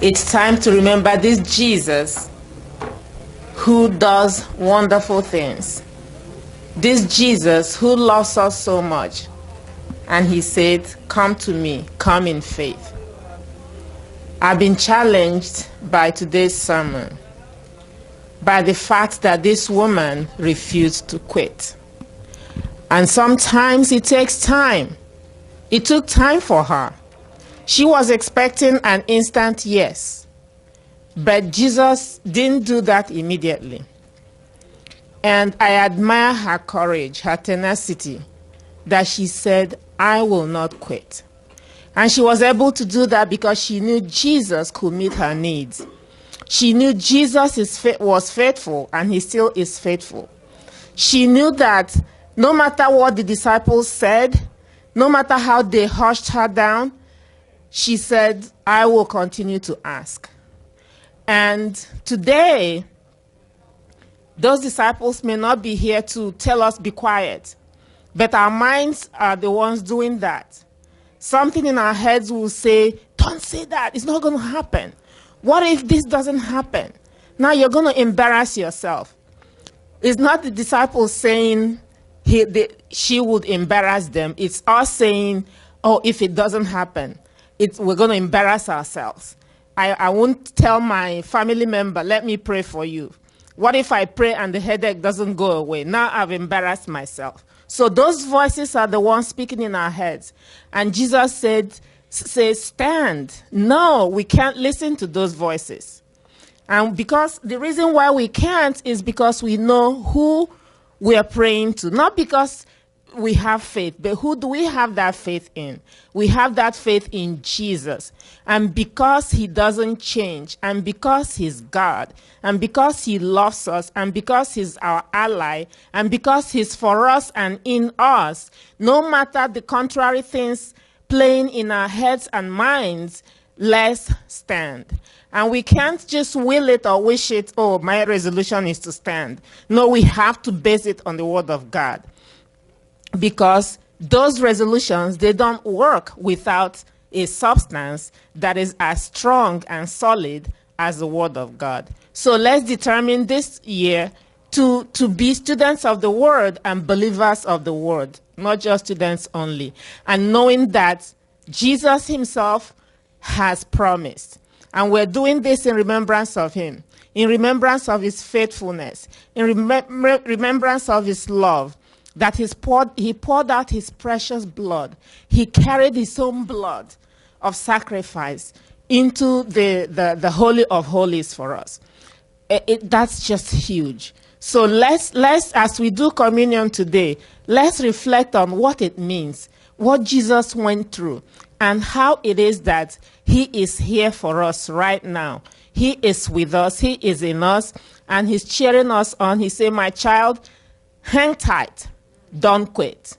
It's time to remember this Jesus who does wonderful things. This Jesus who loves us so much. And he said, come to me, come in faith. I've been challenged by today's sermon by the fact that this woman refused to quit. And sometimes it takes time. It took time for her. She was expecting an instant yes. But Jesus didn't do that immediately. And I admire her courage, her tenacity, that she said, I will not quit. And she was able to do that because she knew Jesus could meet her needs. She knew Jesus was faithful, and he still is faithful. She knew that no matter what the disciples said, no matter how they hushed her down, she said, I will continue to ask. And today, those disciples may not be here to tell us be quiet, but our minds are the ones doing that. Something in our heads will say, don't say that, it's not going to happen. What if this doesn't happen? Now you're going to embarrass yourself. It's not the disciples saying she would embarrass them. It's us saying, oh, if it doesn't happen, we're going to embarrass ourselves. I won't tell my family member, let me pray for you. What if I pray and the headache doesn't go away? Now I've embarrassed myself. So those voices are the ones speaking in our heads. And Jesus says, stand. No, we can't listen to those voices. And because the reason why we can't is because we know who we are praying to. Not because we have faith, but who do we have that faith in? We have that faith in Jesus. And because he doesn't change, and because he's God, and because he loves us, and because he's our ally, and because he's for us and in us, no matter the contrary things playing in our heads and minds, let's stand. And we can't just will it or wish it, oh, my resolution is to stand. No, we have to base it on the word of God. Because those resolutions, they don't work without a substance that is as strong and solid as the word of God. So let's determine this year to be students of the word and believers of the word, not just students only. And knowing that Jesus himself has promised. And we're doing this in remembrance of him, in remembrance of his faithfulness, in remembrance of his love, that he poured out his precious blood. He carried his own blood of sacrifice into the Holy of Holies for us. That's just huge. So let's, as we do communion today, let's reflect on what it means, what Jesus went through, and how it is that he is here for us right now. He is with us, he is in us, and he's cheering us on. He said, my child, hang tight. Don't quit.